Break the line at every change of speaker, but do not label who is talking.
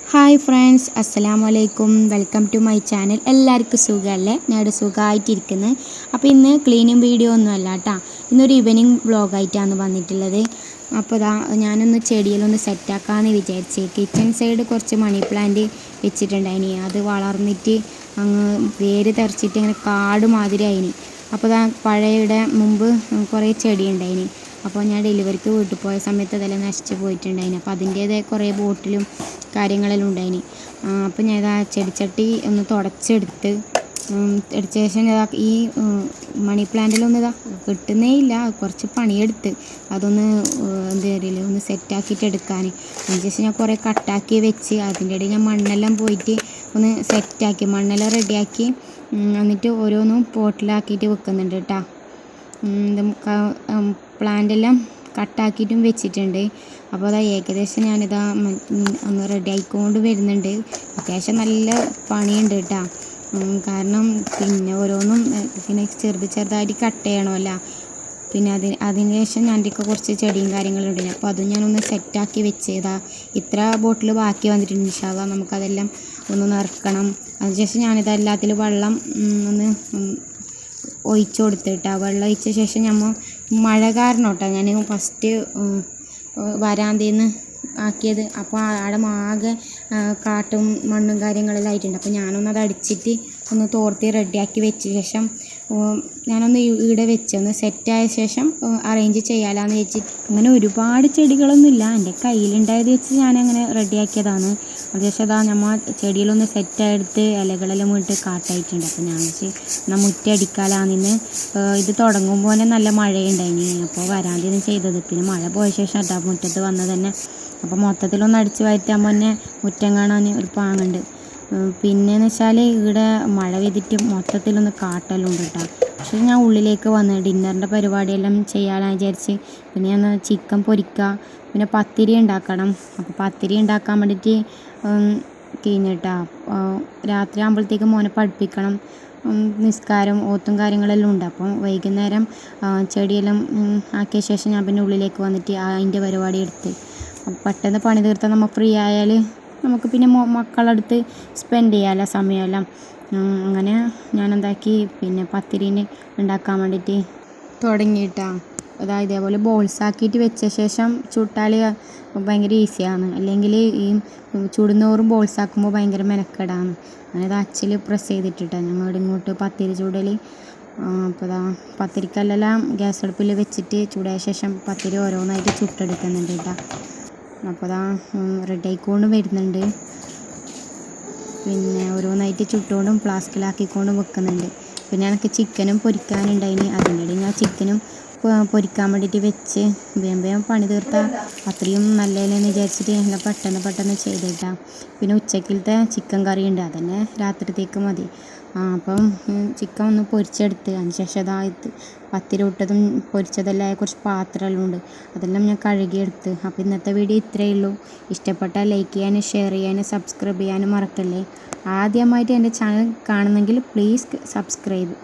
Hi friends, അസ്സലാമു അലൈക്കും. Welcome to my channel. എല്ലാവർക്കും സുഖമല്ലേ? ഞാൻ സുഖമായിട്ടിരിക്കുന്നത്. അപ്പോൾ ഇന്ന് ക്ലീനിങ് വീഡിയോ ഒന്നും അല്ല കേട്ടോ, ഇന്നൊരു ഈവനിങ് വ്ളോഗായിട്ടാണ് വന്നിട്ടുള്ളത്. അപ്പോൾ ഞാനൊന്ന് ചെടിയിലൊന്ന് സെറ്റാക്കാമെന്ന് വിചാരിച്ച് കിച്ചൺ സൈഡ് കുറച്ച് മണി പ്ലാന്റ് വെച്ചിട്ടുണ്ടായിനി. അത് വളർന്നിട്ട് അങ്ങ് വേര് തെറിച്ചിട്ട് ഇങ്ങനെ കാട് മാതിരി ആയിനി. അപ്പോൾ പഴയുടെ മുമ്പ് കുറേ ചെടി ഉണ്ടായിനി. അപ്പോൾ ഞാൻ ഡെലിവറിക്ക് വീട്ടിൽ പോയ സമയത്ത് അതെല്ലാം നശിച്ച് പോയിട്ടുണ്ടായിന്. അപ്പോൾ അതിൻ്റേതായ കുറേ ബോട്ടിലും കാര്യങ്ങളെല്ലാം ഉണ്ടായിന്. അപ്പോൾ ഞാൻ ചെടിച്ചട്ടി ഒന്ന് തുടച്ചെടുത്ത് എടുത്ത ശേഷം ഈ മണി പ്ലാന്റിലൊന്നും കിട്ടുന്നേ ഇല്ല. കുറച്ച് പണിയെടുത്ത് അതൊന്ന് എന്താ അറിയില്ല, ഒന്ന് സെറ്റാക്കിയിട്ട് എടുക്കാൻ. അതിനുശേഷം ഞാൻ കുറേ കട്ടാക്കി വെച്ച് അതിൻ്റെ ഇടയിൽ ഞാൻ മണ്ണെല്ലാം പോയിട്ട് ഒന്ന് സെറ്റാക്കി മണ്ണെല്ലാം റെഡിയാക്കി എന്നിട്ട് ഓരോന്നും പോട്ടിലാക്കിയിട്ട് വെക്കുന്നുണ്ട് കേട്ടോ. പ്ലാന്റെല്ലാം കട്ടാക്കിയിട്ടും വെച്ചിട്ടുണ്ട്. അപ്പോൾ ഏകദേശം ഞാനിതാ ഒന്ന് റെഡി ആയിക്കൊണ്ട് വരുന്നുണ്ട്. അത്യാവശ്യം നല്ല പണിയുണ്ട് കേട്ടോ. കാരണം പിന്നെ ഓരോന്നും പിന്നെ ചെറുതായിട്ട് കട്ട് ചെയ്യണമല്ലോ. പിന്നെ അതിന് ശേഷം ഞാനൊക്കെ കുറച്ച് ചെടിയും കാര്യങ്ങളുണ്ട്. അപ്പോൾ അതും ഞാനൊന്ന് സെറ്റാക്കി വെച്ചതാ. ഇത്ര ബോട്ടിൽ ബാക്കി വന്നിട്ടുണ്ട്. ഇൻഷാ അല്ലാഹ് നമുക്കതെല്ലാം ഒന്ന് നിറക്കണം. അതിനുശേഷം ഞാനിത് എല്ലാത്തിലും വെള്ളം ഒന്ന് ഒഴിച്ചു കൊടുത്തിട്ടാ. വെള്ളം ഒഴിച്ച ശേഷം നമ്മൾ മഴ കാരണം കേട്ടോ ഞാൻ ഫസ്റ്റ് വരാന്തയിൽ നിന്ന് ആക്കിയത്. അപ്പോൾ അവിടെ ആകെ കാട്ടും മണ്ണും കാര്യങ്ങളെല്ലാം ആയിട്ടുണ്ട്. അപ്പോൾ ഞാനൊന്നത് അടിച്ചിട്ട് ഒന്ന് തോർത്തി റെഡിയാക്കി വെച്ച ശേഷം ഞാനൊന്ന് ഇവിടെ വെച്ച് ഒന്ന് സെറ്റായ ശേഷം അറേഞ്ച് ചെയ്യാമെന്ന് വെച്ചിട്ട്. അങ്ങനെ ഒരുപാട് ചെടികളൊന്നുമില്ല, എൻ്റെ കയ്യിലുണ്ടായത് വെച്ച് ഞാനങ്ങനെ റെഡിയാക്കിയതാണ്. അതിനുശേഷം നമ്മൾ ചെടിയിലൊന്ന് സെറ്റായെടുത്ത് ഇലകളെല്ലാം വീട്ട് കാട്ടായിട്ടുണ്ട്. അപ്പോൾ ഞാൻ വെച്ച് എന്നാൽ മുറ്റടിക്കാലാന്നിന്ന്. ഇത് തുടങ്ങുമ്പോൾ തന്നെ നല്ല മഴയുണ്ടായിനി. അപ്പോൾ വരാണ്ടിന്ന് ചെയ്തത്. പിന്നെ മഴ പോയ ശേഷം അതാ മുറ്റത്ത് വന്നത് തന്നെ. അപ്പോൾ മൊത്തത്തിലൊന്ന് അടിച്ച് വാരിറ്റാകുമ്പോൾ തന്നെ മുറ്റം കാണാൻ ഒരു പാങ്ങുണ്ട്. പിന്നെയെന്ന് വെച്ചാൽ ഇവിടെ മഴ പെയ്തിട്ട് മൊത്തത്തിലൊന്ന് കാട്ടെല്ലാം കേട്ടോ. പക്ഷേ ഞാൻ ഉള്ളിലേക്ക് വന്ന് ഡിന്നറിൻ്റെ പരിപാടിയെല്ലാം ചെയ്യാമെന്ന് വിചാരിച്ച്. പിന്നെ ഞാൻ ചിക്കൻ പൊരിക്കുക, പിന്നെ പത്തിരി ഉണ്ടാക്കണം. അപ്പോൾ പത്തിരി ഉണ്ടാക്കാൻ വേണ്ടിയിട്ട് കഴിഞ്ഞിട്ടാ രാത്രി ആകുമ്പോഴത്തേക്ക് മോനെ പഠിപ്പിക്കണം. നിസ്കാരം ഓത്തും കാര്യങ്ങളെല്ലാം ഉണ്ട്. അപ്പം വൈകുന്നേരം ചെടിയെല്ലാം ആക്കിയ ശേഷം ഞാൻ പിന്നെ ഉള്ളിലേക്ക് വന്നിട്ട് അതിൻ്റെ പരിപാടി എടുത്ത് പെട്ടെന്ന് പണി തീർത്താൽ നമ്മൾ ഫ്രീ ആയാൽ നമുക്ക് പിന്നെ മക്കളടുത്ത് സ്പെൻഡ് ചെയ്യാമല്ലോ സമയമെല്ലാം. അങ്ങനെ ഞാനെന്താക്കി പിന്നെ പത്തിരീന് ഉണ്ടാക്കാൻ വേണ്ടിയിട്ട് തുടങ്ങിയിട്ടാണ്. അതായത് ഇതേപോലെ ബോൾസ് ആക്കിയിട്ട് വെച്ച ശേഷം ചുട്ടാൽ ഭയങ്കര ഈസിയാണ്. അല്ലെങ്കിൽ ഈ ചുടുന്നോറും ബോൾസ് ആക്കുമ്പോൾ ഭയങ്കര മെനക്കെടാണ്. അങ്ങനെ അച്ചിൽ പ്രസ് ചെയ്തിട്ടിട്ടാണ് ഞങ്ങൾ ഇങ്ങോട്ട് പത്തിരി ചൂടൽ. അപ്പോൾ പത്തിരിക്കല്ലെല്ലാം ഗ്യാസ് അടുപ്പിൽ വെച്ചിട്ട് ചൂടായ ശേഷം പത്തിരി ഓരോന്നായിട്ട് ചുട്ടെടുക്കുന്നുണ്ട് കേട്ടോ. അപ്പോൾ റെഡി ആയിക്കൊണ്ട് വരുന്നുണ്ട്. പിന്നെ ഓരോന്നായിട്ട് ചുട്ടുകൊണ്ടും ഫ്ലാസ്കിലാക്കിക്കൊണ്ടും വെക്കുന്നുണ്ട്. പിന്നെ എനിക്ക് ചിക്കനും പൊരിക്കാനുണ്ടായിന്. അതിൻ്റെ ഇടയിൽ ഞാൻ ചിക്കനും പൊരിക്കാൻ വേണ്ടിയിട്ട് വെച്ച് വേഗം പണി തീർത്താൽ അത്രയും നല്ലതെന്ന് വിചാരിച്ചിട്ട് ഞങ്ങൾ പെട്ടെന്ന് ചെയ്തിട്ടാണ്. പിന്നെ ഉച്ചക്കലത്തെ ചിക്കൻ കറി ഉണ്ട്, അതന്നെ രാത്രിത്തേക്ക് മതി. അപ്പം ചിക്കൻ ഒന്ന് പൊരിച്ചെടുത്ത് അതിന് ശേഷം അതായത് പത്തിരി ഇട്ടതും പൊരിച്ചതെല്ലാം കുറച്ച് പാത്രമെല്ലാം ഉണ്ട്, അതെല്ലാം ഞാൻ കഴുകിയെടുത്ത്. അപ്പോൾ ഇന്നത്തെ വീഡിയോ ഇത്രയേ ഉള്ളൂ. ഇഷ്ടപ്പെട്ടാൽ ലൈക്ക് ചെയ്യാനും ഷെയർ ചെയ്യാനും സബ്സ്ക്രൈബ് ചെയ്യാനും മറക്കല്ലേ. ആദ്യമായിട്ട് എൻ്റെ ചാനൽ കാണുന്നെങ്കിൽ പ്ലീസ് സബ്സ്ക്രൈബ്.